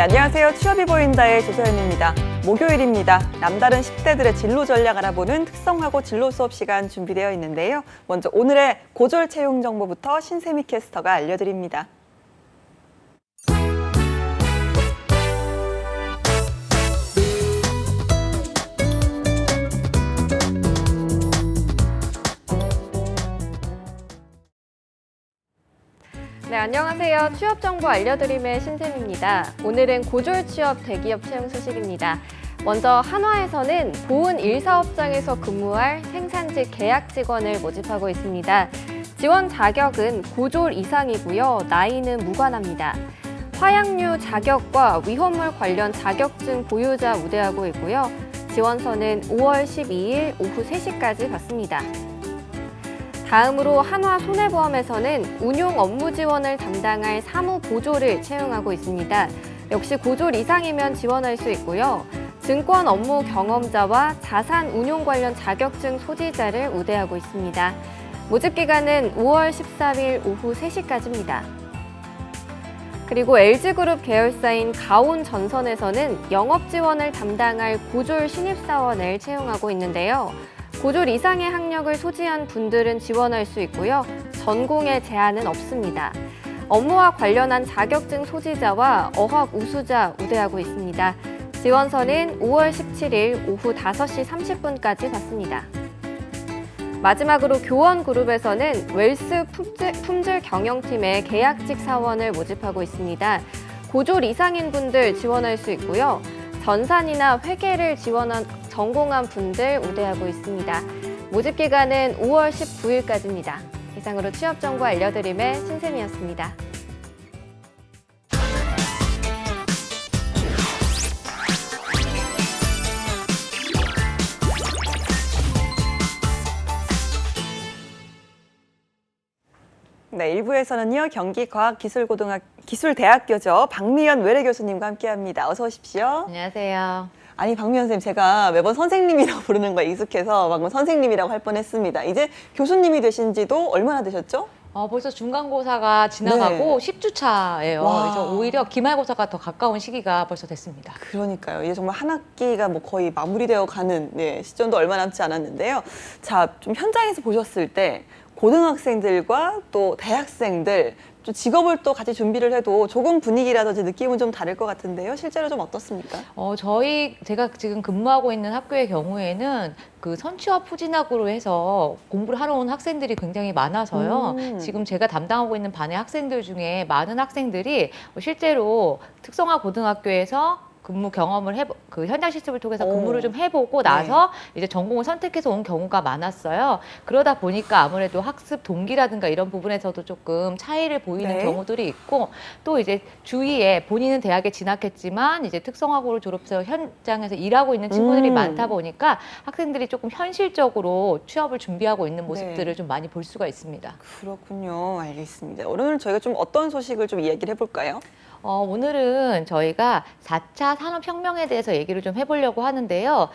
안녕하세요. 취업이 보인다의 조서연입니다. 목요일입니다. 남다른 10대들의 진로 전략 알아보는 특성화고 진로 수업 시간 준비되어 있는데요. 먼저 오늘의 고졸 채용 정보부터 신세미 캐스터가 알려드립니다. 네, 안녕하세요. 취업 정보 알려드림의 신샘입니다. 오늘은 고졸 취업 대기업 채용 소식입니다. 먼저 한화에서는 보은 1사업장에서 근무할 생산직 계약 직원을 모집하고 있습니다. 지원 자격은 고졸 이상이고요. 나이는 무관합니다. 화약류 자격과 위험물 관련 자격증 보유자 우대하고 있고요. 지원서는 5월 12일 오후 3시까지 받습니다. 다음으로 한화손해보험에서는 운용 업무 지원을 담당할 사무 보조를 채용하고 있습니다. 역시 고졸 이상이면 지원할 수 있고요. 증권 업무 경험자와 자산 운용 관련 자격증 소지자를 우대하고 있습니다. 모집 기간은 5월 14일 오후 3시까지입니다. 그리고 LG그룹 계열사인 가온전선에서는 영업 지원을 담당할 고졸 신입사원을 채용하고 있는데요. 고졸 이상의 학력을 소지한 분들은 지원할 수 있고요. 전공에 제한은 없습니다. 업무와 관련한 자격증 소지자와 어학 우수자 우대하고 있습니다. 지원서는 5월 17일 오후 5시 30분까지 받습니다. 마지막으로 교원그룹에서는 웰스 품질 경영팀의 계약직 사원을 모집하고 있습니다. 고졸 이상인 분들 지원할 수 있고요. 전산이나 회계를 전공한 분들 우대하고 있습니다. 모집 기간은 5월 19일까지입니다. 이상으로 취업 정보 알려드림의 신샘이었습니다. 네, 1부에서는요. 경기과학기술대학교죠. 박미연 외래 교수님과 함께합니다. 어서 오십시오. 안녕하세요. 아니, 박미연 선생님, 제가 매번 선생님이라고 부르는 거에 익숙해서 방금 선생님이라고 할 뻔했습니다. 이제 교수님이 되신 지도 얼마나 되셨죠? 벌써 중간고사가 지나가고 네. 10주 차예요. 와. 그래서 오히려 기말고사가 더 가까운 시기가 벌써 됐습니다. 그러니까요. 이제 정말 한 학기가 뭐 거의 마무리되어 가는 시점도 얼마 남지 않았는데요. 자, 좀 현장에서 보셨을 때 고등학생들과 또 대학생들 좀 직업을 또 같이 준비를 해도 조금 분위기라든지 느낌은 좀 다를 것 같은데요. 실제로 좀 어떻습니까? 제가 지금 근무하고 있는 학교의 경우에는 그 선취업 후진학으로 해서 공부를 하러 온 학생들이 굉장히 많아서요. 지금 제가 담당하고 있는 반의 학생들 중에 많은 학생들이 실제로 특성화 고등학교에서 근무 경험을 그 현장 실습을 통해서 근무를 좀 해보고 나서 이제 전공을 선택해서 온 경우가 많았어요. 그러다 보니까 아무래도 학습 동기라든가 이런 부분에서도 조금 차이를 보이는 경우들이 있고, 또 이제 주위에 본인은 대학에 진학했지만 이제 특성화고를 졸업해서 현장에서 일하고 있는 친구들이 많다 보니까 학생들이 조금 현실적으로 취업을 준비하고 있는 모습들을 좀 많이 볼 수가 있습니다. 그렇군요. 알겠습니다. 오늘 저희가 좀 어떤 소식을 좀 이야기를 해볼까요? 오늘은 저희가 4차 산업혁명에 대해서 얘기를 좀 해보려고 하는데요.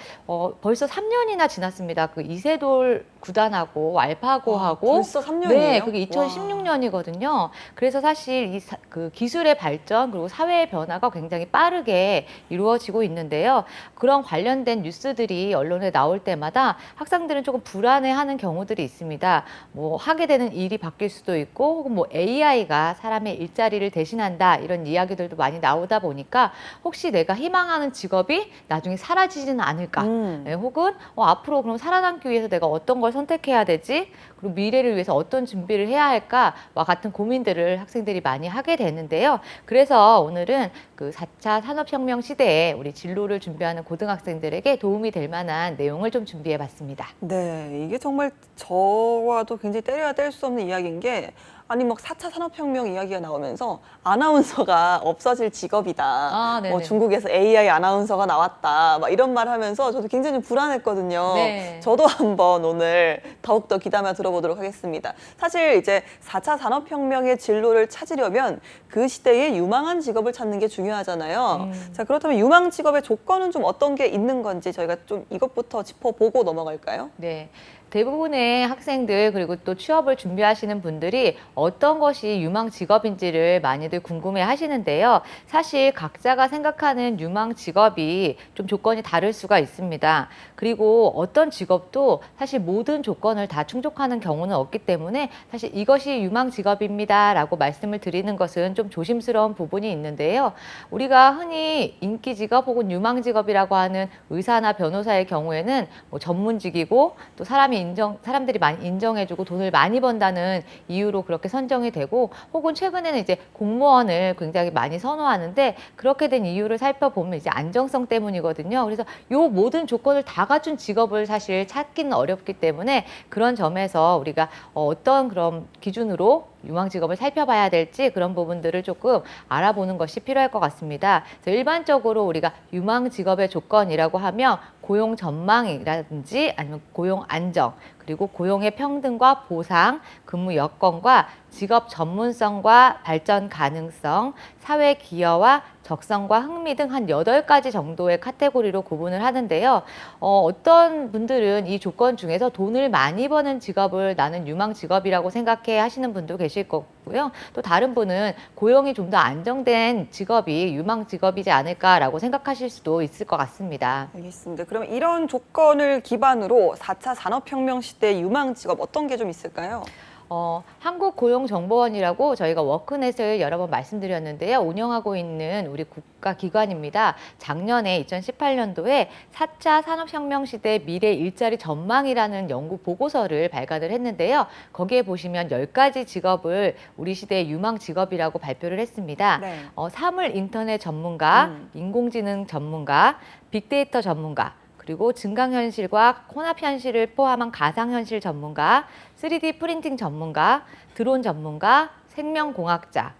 벌써 3년이나 지났습니다. 그 이세돌 구단하고 알파고하고 벌써 3년이에요? 네, 그게 2016년이거든요. 그래서 사실 그 기술의 발전 그리고 사회의 변화가 굉장히 빠르게 이루어지고 있는데요. 그런 관련된 뉴스들이 언론에 나올 때마다 학생들은 조금 불안해하는 경우들이 있습니다. 뭐 하게 되는 일이 바뀔 수도 있고, 혹은 뭐 AI가 사람의 일자리를 대신한다 이런 이야기들도 많이 나오다 보니까 혹시 내가 희망하는 직업이 나중에 사라지지는 않을까? 네, 혹은 앞으로 그럼 살아남기 위해서 내가 어떤 걸 선택해야 되지? 그리고 미래를 위해서 어떤 준비를 해야 할까와 같은 고민들을 학생들이 많이 하게 되는데요. 그래서 오늘은 그 4차 산업혁명 시대에 우리 진로를 준비하는 고등학생들에게 도움이 될 만한 내용을 좀 준비해 봤습니다. 네, 이게 정말 저와도 굉장히 때려야 뗄 수 없는 이야기인 게, 아니 막 4차 산업혁명 이야기가 나오면서 아나운서가 없어질 직업이다. 뭐 중국에서 AI 아나운서가 나왔다. 막 이런 말 하면서 저도 굉장히 불안했거든요. 네. 저도 한번 오늘 더욱더 귀담아 들어보도록 하겠습니다. 사실 이제 4차 산업혁명의 진로를 찾으려면 그 시대에 유망한 직업을 찾는 게 중요하잖아요. 자, 그렇다면 유망 직업의 조건은 좀 어떤 게 있는 건지 저희가 좀 이것부터 짚어보고 넘어갈까요? 네. 대부분의 학생들 그리고 또 취업을 준비하시는 분들이 어떤 것이 유망 직업인지를 많이들 궁금해 하시는데요. 사실 각자가 생각하는 유망 직업이 좀 조건이 다를 수가 있습니다. 그리고 어떤 직업도 사실 모든 조건을 다 충족하는 경우는 없기 때문에 사실 이것이 유망 직업입니다 라고 말씀을 드리는 것은 좀 조심스러운 부분이 있는데요. 우리가 흔히 인기 직업 혹은 유망 직업이라고 하는 의사나 변호사의 경우에는 뭐 전문직이고 또 사람들이 많이 인정해주고 돈을 많이 번다는 이유로 그렇게 선정이 되고, 혹은 최근에는 이제 공무원을 굉장히 많이 선호하는데, 그렇게 된 이유를 살펴보면 이제 안정성 때문이거든요. 그래서 요 모든 조건을 다 갖춘 직업을 사실 찾기는 어렵기 때문에 그런 점에서 우리가 어떤 그런 기준으로 유망 직업을 살펴봐야 될지 그런 부분들을 조금 알아보는 것이 필요할 것 같습니다. 그래서 일반적으로 우리가 유망 직업의 조건이라고 하면 고용 전망이라든지 아니면 고용 안정, 그리고 고용의 평등과 보상, 근무 여건과 직업 전문성과 발전 가능성, 사회 기여와 적성과 흥미 등 한 8가지 정도의 카테고리로 구분을 하는데요. 어떤 분들은 이 조건 중에서 돈을 많이 버는 직업을 나는 유망 직업이라고 생각해 하시는 분도 계실 거고요. 또 다른 분은 고용이 좀 더 안정된 직업이 유망 직업이지 않을까라고 생각하실 수도 있을 것 같습니다. 알겠습니다. 그러면 이런 조건을 기반으로 4차 산업혁명 시대 유망 직업 어떤 게 좀 있을까요? 한국고용정보원이라고 저희가 워크넷을 여러 번 말씀드렸는데요. 운영하고 있는 우리 국가기관입니다. 작년에 2018년도에 4차 산업혁명 시대 미래 일자리 전망이라는 연구 보고서를 발간을 했는데요. 거기에 보시면 10가지 직업을 우리 시대의 유망 직업이라고 발표를 했습니다. 네. 사물 인터넷 전문가, 인공지능 전문가, 빅데이터 전문가, 그리고 증강현실과 혼합현실을 포함한 가상현실 전문가, 3D 프린팅 전문가, 드론 전문가, 생명공학자,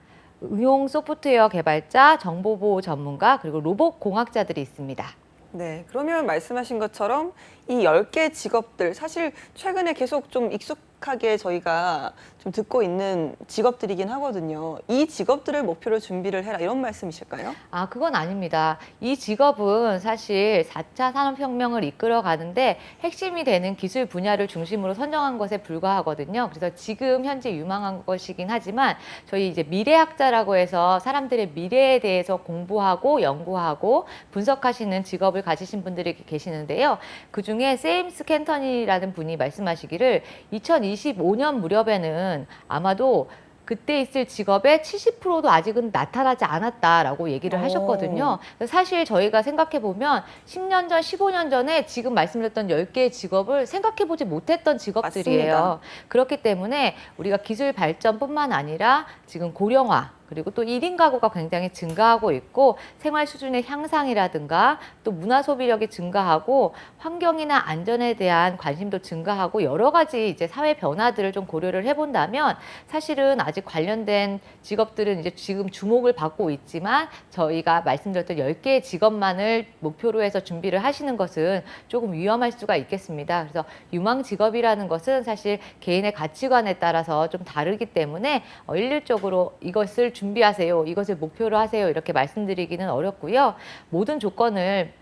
응용 소프트웨어 개발자, 정보보호 전문가, 그리고 로봇 공학자들이 있습니다. 네, 그러면 말씀하신 것처럼 이 10개 직업들 사실 최근에 계속 좀 익숙하게 저희가 좀 듣고 있는 직업들이긴 하거든요. 이 직업들을 목표로 준비를 해라 이런 말씀이실까요? 그건 아닙니다. 이 직업은 사실 4차 산업혁명을 이끌어 가는데 핵심이 되는 기술 분야를 중심으로 선정한 것에 불과하거든요. 그래서 지금 현재 유망한 것이긴 하지만 저희 이제 미래학자라고 해서 사람들의 미래에 대해서 공부하고 연구하고 분석하시는 직업을 가지신 분들이 계시는데요. 그중에 세임스 켄턴이라는 분이 말씀하시기를 2025년 무렵에는 아마도 그때 있을 직업의 70%도 아직은 나타나지 않았다라고 얘기를 하셨거든요. 사실 저희가 생각해보면 10년 전, 15년 전에 지금 말씀드렸던 10개의 직업을 생각해보지 못했던 직업들이에요. 맞습니다. 그렇기 때문에 우리가 기술 발전뿐만 아니라 지금 고령화, 그리고 또 1인 가구가 굉장히 증가하고 있고 생활 수준의 향상이라든가 또 문화 소비력이 증가하고 환경이나 안전에 대한 관심도 증가하고 여러 가지 이제 사회 변화들을 좀 고려를 해본다면 사실은 아직 관련된 직업들은 이제 지금 주목을 받고 있지만 저희가 말씀드렸던 10개의 직업만을 목표로 해서 준비를 하시는 것은 조금 위험할 수가 있겠습니다. 그래서 유망 직업이라는 것은 사실 개인의 가치관에 따라서 좀 다르기 때문에 일률적으로 이것을 준비하세요, 이것을 목표로 하세요 이렇게 말씀드리기는 어렵고요. 모든 조건을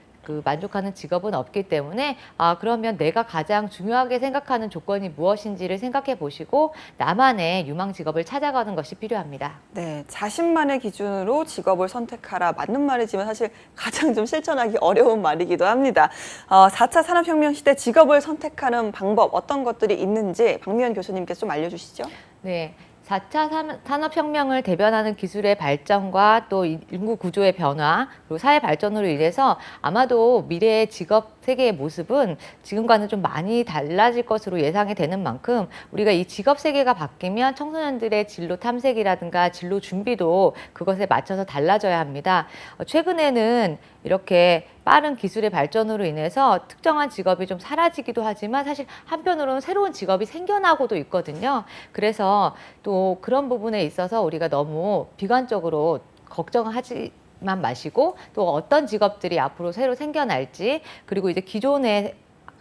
만족하는 직업은 없기 때문에 그러면 내가 가장 중요하게 생각하는 조건이 무엇인지를 생각해 보시고 나만의 유망 직업을 찾아가는 것이 필요합니다. 네, 자신만의 기준으로 직업을 선택하라. 맞는 말이지만 사실 가장 좀 실천하기 어려운 말이기도 합니다. 4차 산업혁명 시대 직업을 선택하는 방법 어떤 것들이 있는지 박미연 교수님께서 좀 알려주시죠. 네. 4차 산업혁명을 대변하는 기술의 발전과 또 인구 구조의 변화, 그리고 사회 발전으로 인해서 아마도 미래의 직업 세계의 모습은 지금과는 좀 많이 달라질 것으로 예상이 되는 만큼 우리가 이 직업 세계가 바뀌면 청소년들의 진로 탐색이라든가 진로 준비도 그것에 맞춰서 달라져야 합니다. 최근에는 이렇게 빠른 기술의 발전으로 인해서 특정한 직업이 좀 사라지기도 하지만 사실 한편으로는 새로운 직업이 생겨나고도 있거든요. 그래서 또 그런 부분에 있어서 우리가 너무 비관적으로 걱정하지만 마시고 또 어떤 직업들이 앞으로 새로 생겨날지, 그리고 이제 기존의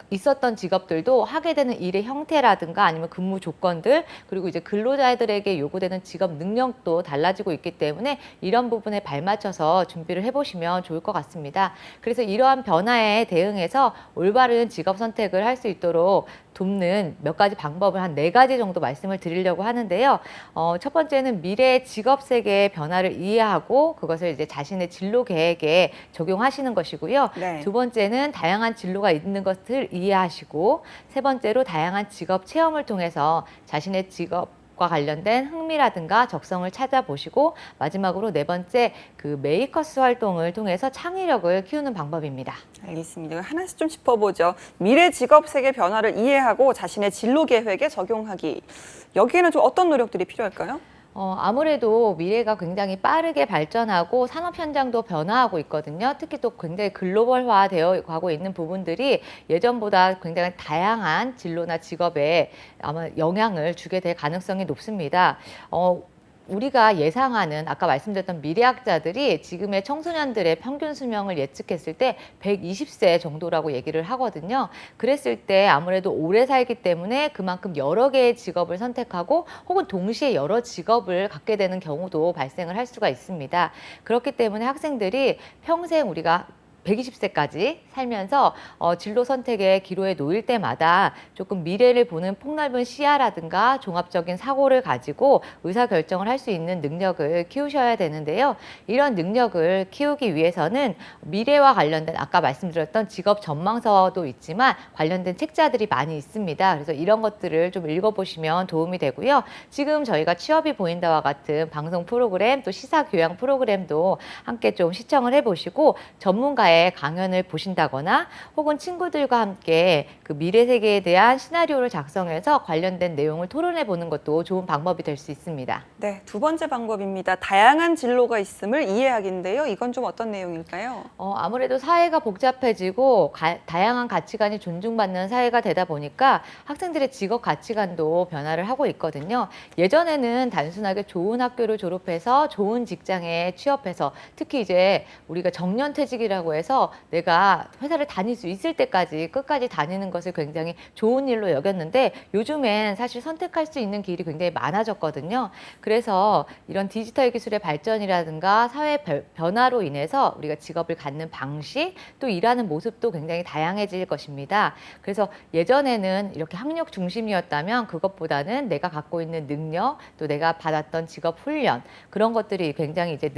있었던 직업들도 하게 되는 일의 형태라든가 아니면 근무 조건들 그리고 이제 근로자들에게 요구되는 직업 능력도 달라지고 있기 때문에 이런 부분에 발맞춰서 준비를 해보시면 좋을 것 같습니다. 그래서 이러한 변화에 대응해서 올바른 직업 선택을 할 수 있도록 돕는 몇 가지 방법을 한 4가지 정도 말씀을 드리려고 하는데요. 첫 번째는 미래 직업 세계의 변화를 이해하고 그것을 이제 자신의 진로 계획에 적용하시는 것이고요. 네. 두 번째는 다양한 진로가 있는 것을 이해하시고 세 번째로 다양한 직업 체험을 통해서 자신의 직업과 관련된 흥미라든가 적성을 찾아보시고 마지막으로 네 번째 그 메이커스 활동을 통해서 창의력을 키우는 방법입니다. 알겠습니다. 하나씩 좀 짚어보죠. 미래 직업 세계 변화를 이해하고 자신의 진로 계획에 적용하기. 여기에는 좀 어떤 노력들이 필요할까요? 아무래도 미래가 굉장히 빠르게 발전하고 산업 현장도 변화하고 있거든요. 특히 또 굉장히 글로벌화 되어 가고 있는 부분들이 예전보다 굉장히 다양한 진로나 직업에 아마 영향을 주게 될 가능성이 높습니다. 우리가 예상하는 아까 말씀드렸던 미래학자들이 지금의 청소년들의 평균 수명을 예측했을 때 120세 정도라고 얘기를 하거든요. 그랬을 때 아무래도 오래 살기 때문에 그만큼 여러 개의 직업을 선택하고 혹은 동시에 여러 직업을 갖게 되는 경우도 발생을 할 수가 있습니다. 그렇기 때문에 학생들이 평생 우리가 120세까지 살면서 진로 선택의 기로에 놓일 때마다 조금 미래를 보는 폭넓은 시야라든가 종합적인 사고를 가지고 의사결정을 할 수 있는 능력을 키우셔야 되는데요. 이런 능력을 키우기 위해서는 미래와 관련된 아까 말씀드렸던 직업 전망서도 있지만 관련된 책자들이 많이 있습니다. 그래서 이런 것들을 좀 읽어보시면 도움이 되고요. 지금 저희가 취업이 보인다와 같은 방송 프로그램 또 시사 교양 프로그램도 함께 좀 시청을 해보시고 전문가의 강연을 보신다거나 혹은 친구들과 함께 그 미래 세계에 대한 시나리오를 작성해서 관련된 내용을 토론해 보는 것도 좋은 방법이 될 수 있습니다. 네, 두 번째 방법입니다. 다양한 진로가 있음을 이해하기인데요. 이건 좀 어떤 내용일까요? 아무래도 사회가 복잡해지고 다양한 가치관이 존중받는 사회가 되다 보니까 학생들의 직업 가치관도 변화를 하고 있거든요. 예전에는 단순하게 좋은 학교를 졸업해서 좋은 직장에 취업해서 특히 이제 우리가 정년퇴직이라고 해서 내가 회사를 다닐 수 있을 때까지 끝까지 다니는 것을 굉장히 좋은 일로 여겼는데 요즘엔 사실 선택할 수 있는 길이 굉장히 많아졌거든요. 그래서 이런 디지털 기술의 발전이라든가 사회 변화로 인해서 우리가 직업을 갖는 방식 또 일하는 모습도 굉장히 다양해질 것입니다. 그래서 예전에는 이렇게 학력 중심이었다면 그것보다는 내가 갖고 있는 능력 또 내가 받았던 직업 훈련 그런 것들이 굉장히 이제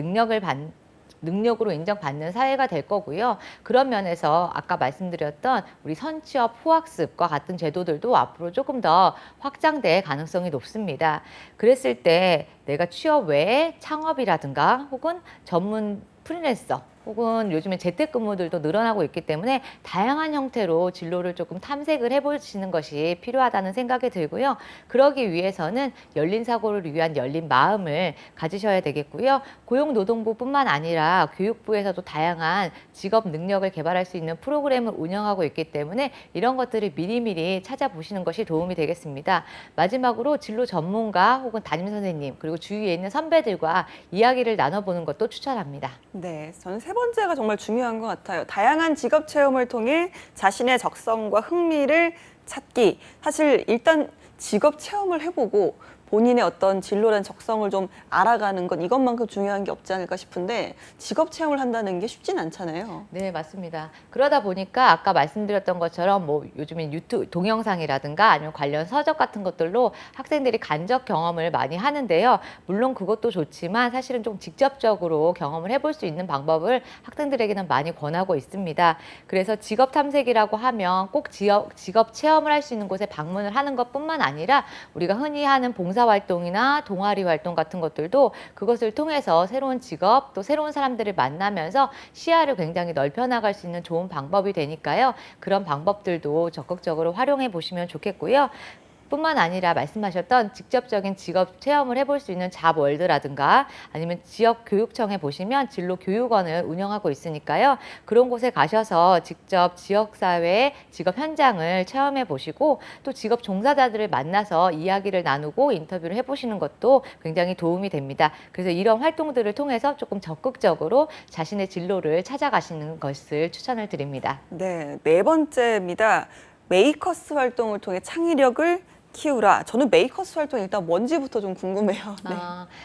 능력으로 인정받는 사회가 될 거고요. 그런 면에서 아까 말씀드렸던 우리 선취업 후학습과 같은 제도들도 앞으로 조금 더 확장될 가능성이 높습니다. 그랬을 때 내가 취업 외에 창업이라든가 혹은 전문 프리랜서 혹은 요즘에 재택근무들도 늘어나고 있기 때문에 다양한 형태로 진로를 조금 탐색을 해보시는 것이 필요하다는 생각이 들고요. 그러기 위해서는 열린 사고를 위한 열린 마음을 가지셔야 되겠고요. 고용노동부뿐만 아니라 교육부에서도 다양한 직업 능력을 개발할 수 있는 프로그램을 운영하고 있기 때문에 이런 것들을 미리미리 찾아보시는 것이 도움이 되겠습니다. 마지막으로 진로 전문가 혹은 담임선생님 그리고 주위에 있는 선배들과 이야기를 나눠보는 것도 추천합니다. 네, 저는 세 번째가 정말 중요한 것 같아요. 다양한 직업 체험을 통해 자신의 적성과 흥미를 찾기. 사실 일단 직업 체험을 해보고 본인의 어떤 진로란 적성을 좀 알아가는 건 이것만큼 중요한 게 없지 않을까 싶은데 직업 체험을 한다는 게 쉽진 않잖아요. 네, 맞습니다. 그러다 보니까 아까 말씀드렸던 것처럼 뭐 요즘엔 유튜브 동영상이라든가 아니면 관련 서적 같은 것들로 학생들이 간접 경험을 많이 하는데요. 물론 그것도 좋지만 사실은 좀 직접적으로 경험을 해볼 수 있는 방법을 학생들에게는 많이 권하고 있습니다. 그래서 직업 탐색이라고 하면 꼭 직업 체험을 할 수 있는 곳에 방문을 하는 것뿐만 아니라 우리가 흔히 하는 봉사활동이나 동아리 활동 같은 것들도 그것을 통해서 새로운 직업 또 새로운 사람들을 만나면서 시야를 굉장히 넓혀나갈 수 있는 좋은 방법이 되니까요. 그런 방법들도 적극적으로 활용해 보시면 좋겠고요. 뿐만 아니라 말씀하셨던 직접적인 직업 체험을 해볼 수 있는 잡월드라든가 아니면 지역 교육청에 보시면 진로 교육원을 운영하고 있으니까요. 그런 곳에 가셔서 직접 지역사회의 직업 현장을 체험해 보시고 또 직업 종사자들을 만나서 이야기를 나누고 인터뷰를 해보시는 것도 굉장히 도움이 됩니다. 그래서 이런 활동들을 통해서 조금 적극적으로 자신의 진로를 찾아가시는 것을 추천을 드립니다. 네, 네 번째입니다. 메이커스 활동을 통해 창의력을 키우라. 저는 메이커스 활동 일단 뭔지부터 좀 궁금해요. 네.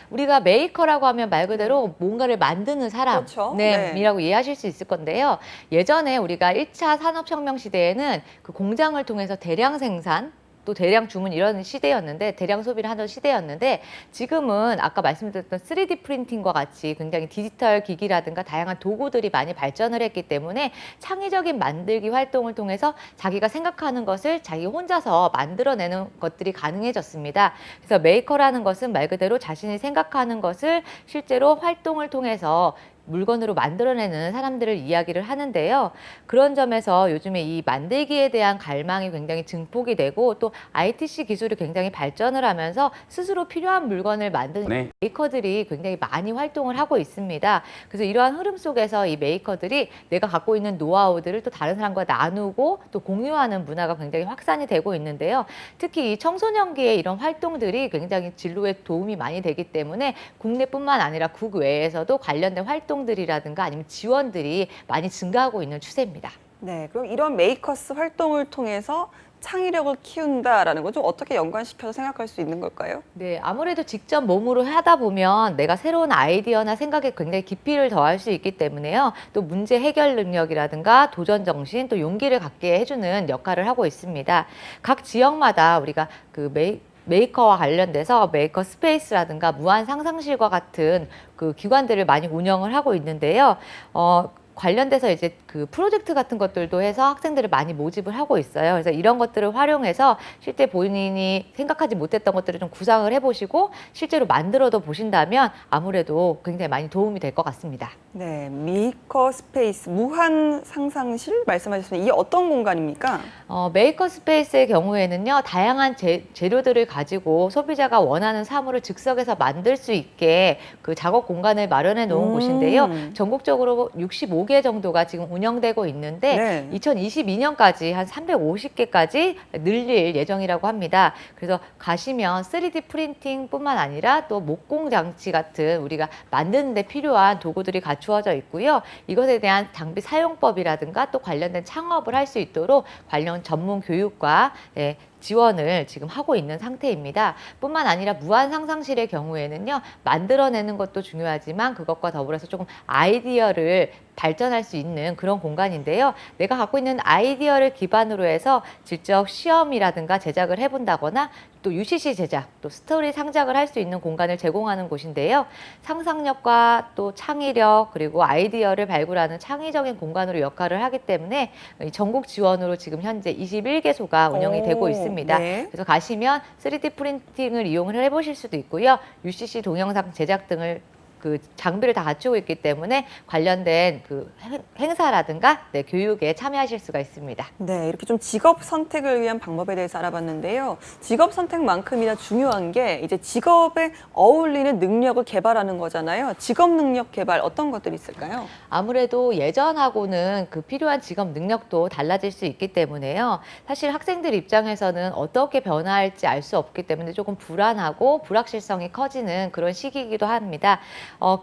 우리가 메이커라고 하면 말 그대로 뭔가를 만드는 그렇죠. 사람이라고 이해하실 수 있을 건데요. 예전에 우리가 1차 산업혁명 시대에는 그 공장을 통해서 대량 생산, 또 대량 주문 이런 시대였는데, 대량 소비를 하던 시대였는데, 지금은 아까 말씀드렸던 3D 프린팅과 같이 굉장히 디지털 기기라든가 다양한 도구들이 많이 발전을 했기 때문에 창의적인 만들기 활동을 통해서 자기가 생각하는 것을 자기 혼자서 만들어내는 것들이 가능해졌습니다. 그래서 메이커라는 것은 말 그대로 자신이 생각하는 것을 실제로 활동을 통해서 물건으로 만들어내는 사람들을 이야기를 하는데요. 그런 점에서 요즘에 이 만들기에 대한 갈망이 굉장히 증폭이 되고, 또 ITC 기술이 굉장히 발전을 하면서 스스로 필요한 물건을 만드는 메이커들이 굉장히 많이 활동을 하고 있습니다. 그래서 이러한 흐름 속에서 이 메이커들이 내가 갖고 있는 노하우들을 또 다른 사람과 나누고 또 공유하는 문화가 굉장히 확산이 되고 있는데요. 특히 이 청소년기의 이런 활동들이 굉장히 진로에 도움이 많이 되기 때문에 국내뿐만 아니라 국외에서도 관련된 활동들이라든가 아니면 지원들이 많이 증가하고 있는 추세입니다. 네, 그럼 이런 메이커스 활동을 통해서 창의력을 키운다라는 건 좀 어떻게 연관시켜서 생각할 수 있는 걸까요? 네, 아무래도 직접 몸으로 하다 보면 내가 새로운 아이디어나 생각에 굉장히 깊이를 더할 수 있기 때문에요. 또 문제 해결 능력이라든가 도전 정신, 또 용기를 갖게 해주는 역할을 하고 있습니다. 각 지역마다 우리가 그 메이커와 관련돼서 메이커 스페이스라든가 무한 상상실과 같은 그 기관들을 많이 운영을 하고 있는데요. 관련돼서 이제 그 프로젝트 같은 것들도 해서 학생들을 많이 모집을 하고 있어요. 그래서 이런 것들을 활용해서 실제 본인이 생각하지 못했던 것들을 좀 구상을 해보시고 실제로 만들어도 보신다면 아무래도 굉장히 많이 도움이 될 것 같습니다. 네, 메이커 스페이스 무한 상상실 말씀하셨습니다. 이게 어떤 공간입니까? 메이커 스페이스의 경우에는요, 다양한 재료들을 가지고 소비자가 원하는 사물을 즉석에서 만들 수 있게 그 작업 공간을 마련해 놓은 곳인데요. 전국적으로 65개 정도가 지금 운영되고 있는데 네. 2022년까지 한 350개까지 늘릴 예정이라고 합니다. 그래서 가시면 3D 프린팅뿐만 아니라 또 목공 장치 같은 우리가 만드는 데 필요한 도구들이 갖추어져 있고요. 이것에 대한 장비 사용법이라든가 또 관련된 창업을 할 수 있도록 관련 전문 교육과 지원을 지금 하고 있는 상태입니다. 뿐만 아니라 무한 상상실의 경우에는요, 만들어내는 것도 중요하지만 그것과 더불어서 조금 아이디어를 발전할 수 있는 그런 공간인데요. 내가 갖고 있는 아이디어를 기반으로 해서 직접 시험이라든가 제작을 해본다거나 또 UCC 제작, 또 스토리 상작을 할 수 있는 공간을 제공하는 곳인데요. 상상력과 또 창의력 그리고 아이디어를 발굴하는 창의적인 공간으로 역할을 하기 때문에 전국 지원으로 지금 현재 21개소가 운영이 되고 있습니다. 네. 그래서 가시면 3D 프린팅을 이용을 해보실 수도 있고요. UCC 동영상 제작 등을 그 장비를 다 갖추고 있기 때문에 관련된 그 행사라든가 교육에 참여하실 수가 있습니다. 네, 이렇게 좀 직업 선택을 위한 방법에 대해서 알아봤는데요. 직업 선택만큼이나 중요한 게 이제 직업에 어울리는 능력을 개발하는 거잖아요. 직업 능력 개발 어떤 것들이 있을까요? 아무래도 예전하고는 그 필요한 직업 능력도 달라질 수 있기 때문에요. 사실 학생들 입장에서는 어떻게 변화할지 알 수 없기 때문에 조금 불안하고 불확실성이 커지는 그런 시기이기도 합니다.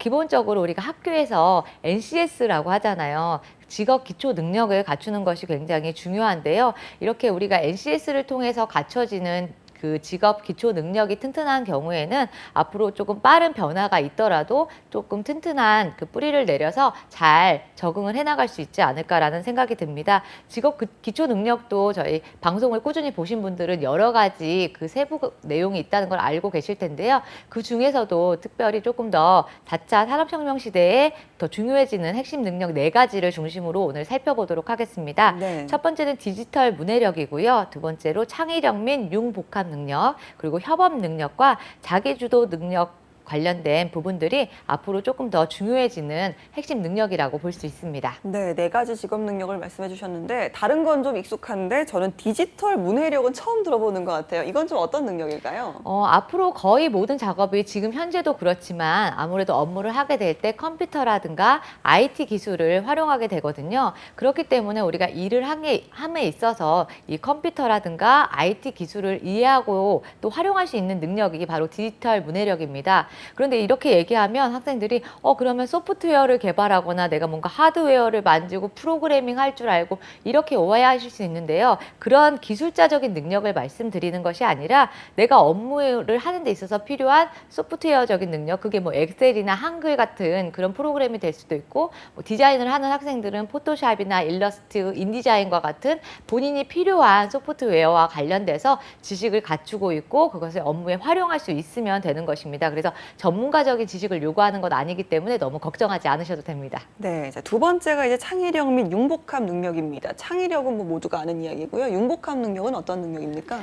기본적으로 우리가 학교에서 NCS라고 하잖아요. 직업 기초 능력을 갖추는 것이 굉장히 중요한데요. 이렇게 우리가 NCS를 통해서 갖춰지는 그 직업 기초 능력이 튼튼한 경우에는 앞으로 조금 빠른 변화가 있더라도 조금 튼튼한 그 뿌리를 내려서 잘 적응을 해나갈 수 있지 않을까라는 생각이 듭니다. 직업 기초 능력도 저희 방송을 꾸준히 보신 분들은 여러 가지 그 세부 내용이 있다는 걸 알고 계실 텐데요. 그 중에서도 특별히 조금 더 4차 산업혁명 시대에 더 중요해지는 핵심 능력 4가지를 중심으로 오늘 살펴보도록 하겠습니다. 네. 첫 번째는 디지털 문해력이고요. 두 번째로 창의력 및 융복합 능력, 그리고 협업 능력과 자기주도 능력 관련된 부분들이 앞으로 조금 더 중요해지는 핵심 능력이라고 볼 수 있습니다. 네, 4가지 직업 능력을 말씀해 주셨는데 다른 건 좀 익숙한데 저는 디지털 문해력은 처음 들어보는 것 같아요. 이건 좀 어떤 능력일까요? 앞으로 거의 모든 작업이 지금 현재도 그렇지만 아무래도 업무를 하게 될 때 컴퓨터라든가 IT 기술을 활용하게 되거든요. 그렇기 때문에 우리가 일을 함에 있어서 이 컴퓨터라든가 IT 기술을 이해하고 또 활용할 수 있는 능력이 바로 디지털 문해력입니다. 그런데 이렇게 얘기하면 학생들이 그러면 소프트웨어를 개발하거나 내가 뭔가 하드웨어를 만지고 프로그래밍 할 줄 알고 이렇게 오해하실 수 있는데요. 그런 기술자적인 능력을 말씀드리는 것이 아니라 내가 업무를 하는 데 있어서 필요한 소프트웨어적인 능력, 그게 뭐 엑셀이나 한글 같은 그런 프로그램이 될 수도 있고, 뭐 디자인을 하는 학생들은 포토샵이나 일러스트, 인디자인과 같은 본인이 필요한 소프트웨어와 관련돼서 지식을 갖추고 있고 그것을 업무에 활용할 수 있으면 되는 것입니다. 그래서 전문가적인 지식을 요구하는 것 아니기 때문에 너무 걱정하지 않으셔도 됩니다. 네, 자, 두 번째가 이제 창의력 및 융복합 능력입니다. 창의력은 뭐 모두가 아는 이야기고요. 융복합 능력은 어떤 능력입니까?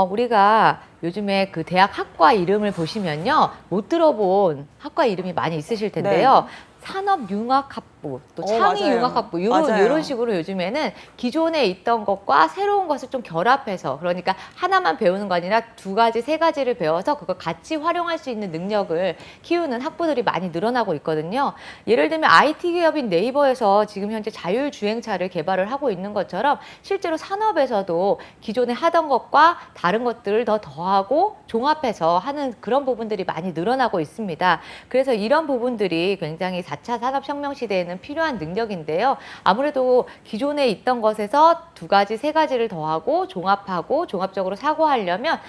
우리가 요즘에 그 대학 학과 이름을 보시면요. 못 들어본 학과 이름이 많이 있으실 텐데요. 산업융합학부, 또 맞아요. 창의융합학부 맞아요. 이런 식으로 요즘에는 기존에 있던 것과 새로운 것을 좀 결합해서, 그러니까 하나만 배우는 거 아니라 두 가지, 세 가지를 배워서 그걸 같이 활용할 수 있는 능력을 키우는 학부들이 많이 늘어나고 있거든요. 예를 들면 IT 기업인 네이버에서 지금 현재 자율주행차를 개발을 하고 있는 것처럼 실제로 산업에서도 기존에 하던 것과 다른 것들을 더 더하고 종합해서 하는 그런 부분들이 많이 늘어나고 있습니다. 그래서 이런 부분들이 굉장히 4차 산업혁명 시대에는 필요한 능력인데요. 아무래도 기존에 있던 것에서 두 가지, 세 가지를 더하고 종합하고 종합적으로 사고하려면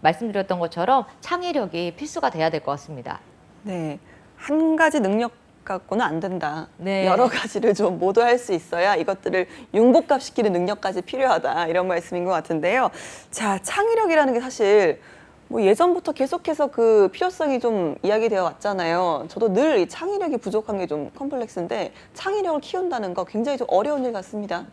말씀드렸던 것처럼 창의력이 필수가 돼야 될 것 같습니다. 네, 한 가지 능력 갖고는 안 된다. 네. 여러 가지를 좀 모두 할 수 있어야 이것들을 융복합시키는 능력까지 필요하다. 이런 말씀인 것 같은데요. 자, 창의력이라는 게 사실 뭐 예전부터 계속해서 그 필요성이 좀 이야기되어 왔잖아요. 저도 늘 이 창의력이 부족한 게 좀 컴플렉스인데 창의력을 키운다는 거 굉장히 좀 어려운 일 같습니다.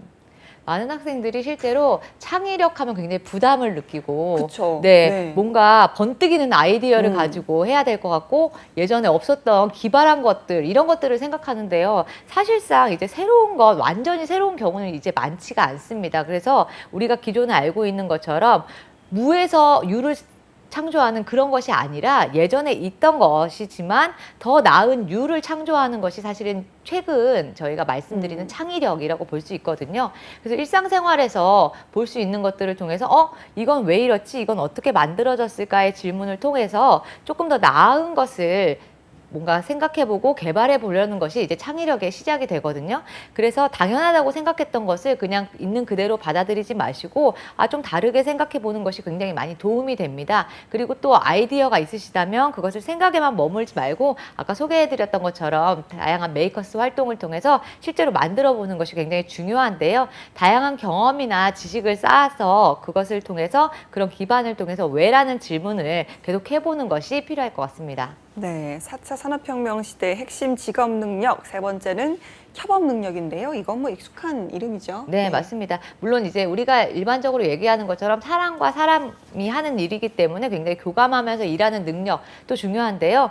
많은 학생들이 실제로 창의력 하면 굉장히 부담을 느끼고, 그쵸. 네, 네. 뭔가 번뜩이는 아이디어를 가지고 해야 될 것 같고, 예전에 없었던 기발한 것들, 이런 것들을 생각하는데요. 사실상 이제 새로운 것, 완전히 새로운 경우는 이제 많지가 않습니다. 그래서 우리가 기존에 알고 있는 것처럼 무에서 유를 창조하는 그런 것이 아니라 예전에 있던 것이지만 더 나은 유를 창조하는 것이 사실은 최근 저희가 말씀드리는 창의력이라고 볼 수 있거든요. 그래서 일상생활에서 볼 수 있는 것들을 통해서 이건 왜 이렇지? 이건 어떻게 만들어졌을까의 질문을 통해서 조금 더 나은 것을 뭔가 생각해보고 개발해보려는 것이 이제 창의력의 시작이 되거든요. 그래서 당연하다고 생각했던 것을 그냥 있는 그대로 받아들이지 마시고 좀 다르게 생각해보는 것이 굉장히 많이 도움이 됩니다. 그리고 또 아이디어가 있으시다면 그것을 생각에만 머물지 말고 아까 소개해드렸던 것처럼 다양한 메이커스 활동을 통해서 실제로 만들어보는 것이 굉장히 중요한데요. 다양한 경험이나 지식을 쌓아서 그것을 통해서 그런 기반을 통해서 왜라는 질문을 계속 해보는 것이 필요할 것 같습니다. 네, 4차 산업혁명 시대의 핵심 직업 능력, 세 번째는 협업 능력인데요. 이건 뭐 익숙한 이름이죠. 네, 맞습니다. 물론 이제 우리가 일반적으로 얘기하는 것처럼 사람과 사람이 하는 일이기 때문에 굉장히 교감하면서 일하는 능력도 중요한데요.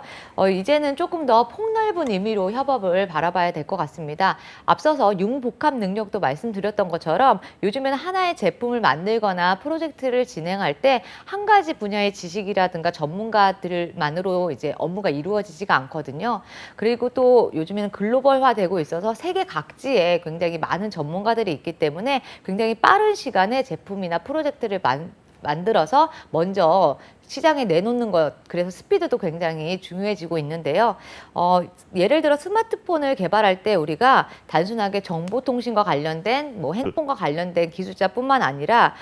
이제는 조금 더 폭넓은 의미로 협업을 바라봐야 될 것 같습니다. 앞서서 융복합 능력도 말씀드렸던 것처럼 요즘에는 하나의 제품을 만들거나 프로젝트를 진행할 때 한 가지 분야의 지식이라든가 전문가들만으로 이제 업무가 이루어지지가 않거든요. 그리고 또 요즘에는 글로벌화되고 있어서 세계 각지에 굉장히 많은 전문가들이 있기 때문에 굉장히 빠른 시간에 제품이나 프로젝트를 만들어서 먼저 시장에 내놓는 것, 그래서 스피드도 굉장히 중요해지고 있는데요. 예를 들어 스마트폰을 개발할 때 우리가 단순하게 정보통신과 관련된 뭐 핸드폰과 관련된 기술자뿐만 아니라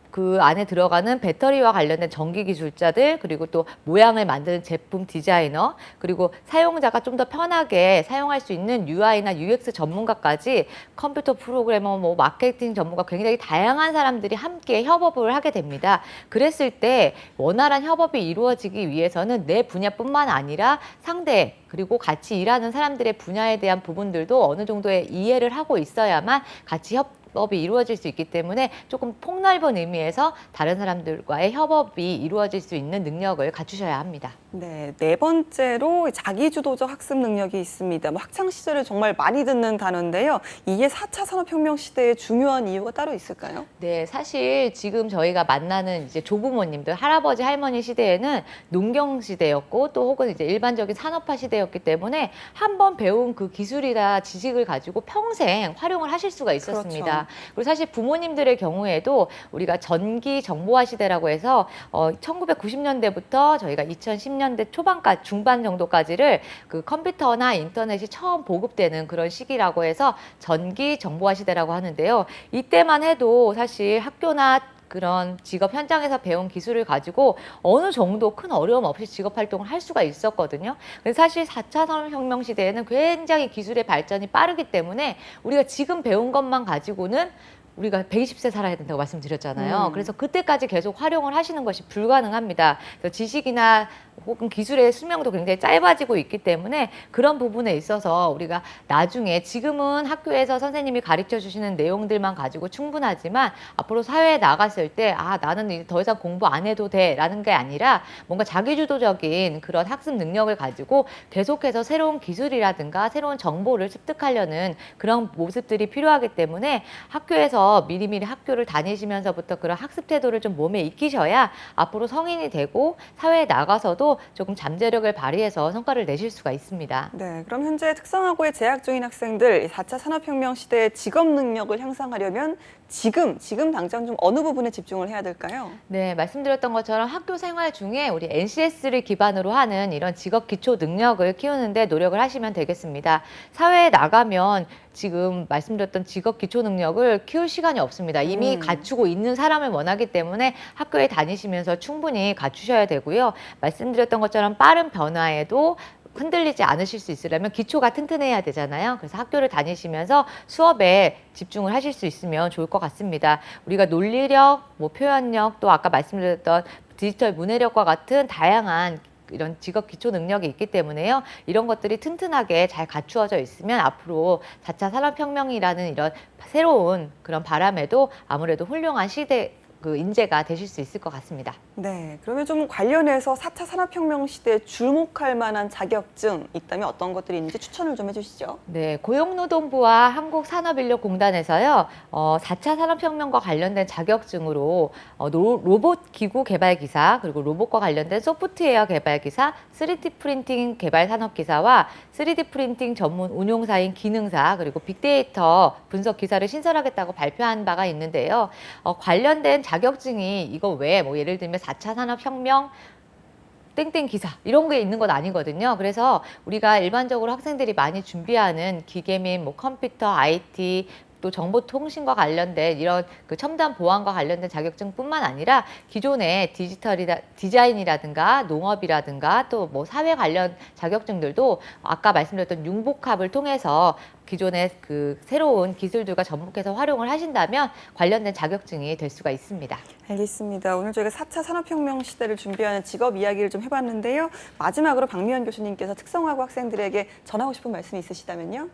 그 안에 들어가는 배터리와 관련된 전기 기술자들, 그리고 또 모양을 만드는 제품 디자이너, 그리고 사용자가 좀 더 편하게 사용할 수 있는 UI나 UX 전문가까지 컴퓨터 프로그래머, 뭐 마케팅 전문가, 굉장히 다양한 사람들이 함께 협업을 하게 됩니다. 그랬을 때 원활한 협업이 이루어지기 위해서는 내 분야뿐만 아니라 상대, 그리고 같이 일하는 사람들의 분야에 대한 부분들도 어느 정도의 이해를 하고 있어야만 같이 협업이 이루어질 수 있기 때문에 조금 폭넓은 의미에서 다른 사람들과의 협업이 이루어질 수 있는 능력을 갖추셔야 합니다. 네, 네 번째로 자기주도적 학습 능력이 있습니다. 뭐 학창 시절에 정말 많이 듣는 단어인데요. 이게 4차 산업혁명 시대의 중요한 이유가 따로 있을까요? 네, 사실 지금 저희가 만나는 이제 조부모님들, 할아버지, 할머니 시대에는 농경 시대였고 또 혹은 이제 일반적인 산업화 시대였기 때문에 한번 배운 그 기술이나 지식을 가지고 평생 활용을 하실 수가 있었습니다. 그렇죠. 그리고 사실 부모님들의 경우에도 우리가 전기 정보화 시대라고 해서 1990년대부터 저희가 2010년 2000년대 초반까지 중반 정도까지를 그 컴퓨터나 인터넷이 처음 보급되는 그런 시기라고 해서 전기 정보화 시대라고 하는데요. 이때만 해도 사실 학교나 그런 직업 현장에서 배운 기술을 가지고 어느 정도 큰 어려움 없이 직업 활동을 할 수가 있었거든요. 그래서 사실 4차 산업혁명 시대에는 굉장히 기술의 발전이 빠르기 때문에 우리가 지금 배운 것만 가지고는 우리가 120세 살아야 된다고 말씀드렸잖아요. 그래서 그때까지 계속 활용을 하시는 것이 불가능합니다. 그래서 지식이나 혹은 기술의 수명도 굉장히 짧아지고 있기 때문에 그런 부분에 있어서 우리가 나중에 지금은 학교에서 선생님이 가르쳐 주시는 내용들만 가지고 충분하지만 앞으로 사회에 나갔을 때 나는 이제 더 이상 공부 안 해도 돼라는 게 아니라 뭔가 자기주도적인 그런 학습 능력을 가지고 계속해서 새로운 기술이라든가 새로운 정보를 습득하려는 그런 모습들이 필요하기 때문에 학교에서 미리미리 학교를 다니시면서부터 그런 학습 태도를 좀 몸에 익히셔야 앞으로 성인이 되고 사회에 나가서도 조금 잠재력을 발휘해서 성과를 내실 수가 있습니다. 네, 그럼 현재 특성화고에 재학 중인 학생들 4차 산업혁명 시대의 직업 능력을 향상하려면 지금 당장 좀 어느 부분에 집중을 해야 될까요? 네, 말씀드렸던 것처럼 학교 생활 중에 우리 NCS를 기반으로 하는 이런 직업 기초 능력을 키우는데 노력을 하시면 되겠습니다. 사회에 나가면 지금 말씀드렸던 직업 기초 능력을 키울 시간이 없습니다. 이미 갖추고 있는 사람을 원하기 때문에 학교에 다니시면서 충분히 갖추셔야 되고요. 말씀드렸던 것처럼 빠른 변화에도 흔들리지 않으실 수 있으려면 기초가 튼튼해야 되잖아요. 그래서 학교를 다니시면서 수업에 집중을 하실 수 있으면 좋을 것 같습니다. 우리가 논리력, 표현력, 또 아까 말씀드렸던 디지털 문해력과 같은 다양한 이런 직업 기초 능력이 있기 때문에요. 이런 것들이 튼튼하게 잘 갖추어져 있으면 앞으로 4차 산업혁명이라는 이런 새로운 그런 바람에도 아무래도 훌륭한 시대 인재가 되실 수 있을 것 같습니다. 네, 그러면 좀 관련해서 4차 산업혁명 시대에 주목할 만한 자격증 있다면 어떤 것들이 있는지 추천을 좀 해주시죠. 네, 고용노동부와 한국산업인력공단에서요, 4차 산업혁명과 관련된 자격증으로 로봇 기구 개발 기사, 그리고 로봇과 관련된 소프트웨어 개발 기사, 3D 프린팅 개발 산업 기사와 3D 프린팅 전문 운용사인 기능사, 그리고 빅데이터 분석 기사를 신설하겠다고 발표한 바가 있는데요. 관련된 자격증이 이거 외에 예를 들면 4차 산업혁명 땡땡 기사 이런 게 있는 건 아니거든요. 그래서 우리가 일반적으로 학생들이 많이 준비하는 기계 및 컴퓨터, IT, 또 정보통신과 관련된 이런 첨단 보안과 관련된 자격증뿐만 아니라 기존의 디자인이라든가 농업이라든가 또 사회 관련 자격증들도 아까 말씀드렸던 융복합을 통해서 기존의 새로운 기술들과 접목해서 활용을 하신다면 관련된 자격증이 될 수가 있습니다. 알겠습니다. 오늘 저희가 4차 산업혁명 시대를 준비하는 직업 이야기를 좀 해봤는데요. 마지막으로 박미연 교수님께서 특성화고 학생들에게 전하고 싶은 말씀이 있으시다면요?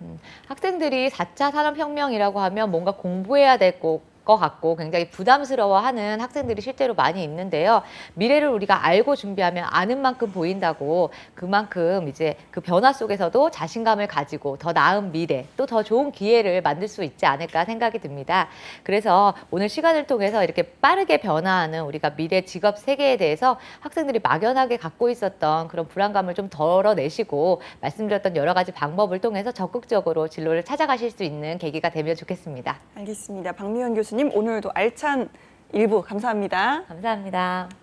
학생들이 4차 산업혁명이라고 하면 뭔가 공부해야 될 것 같고 굉장히 부담스러워하는 학생들이 실제로 많이 있는데요. 미래를 우리가 알고 준비하면 아는 만큼 보인다고 그만큼 이제 그 변화 속에서도 자신감을 가지고 더 나은 미래 또 더 좋은 기회를 만들 수 있지 않을까 생각이 듭니다. 그래서 오늘 시간을 통해서 이렇게 빠르게 변화하는 우리가 미래 직업 세계에 대해서 학생들이 막연하게 갖고 있었던 그런 불안감을 좀 덜어내시고 말씀드렸던 여러 가지 방법을 통해서 적극적으로 진로를 찾아가실 수 있는 계기가 되면 좋겠습니다. 알겠습니다. 박미연 교수님 오늘도 알찬 일부 감사합니다. 감사합니다.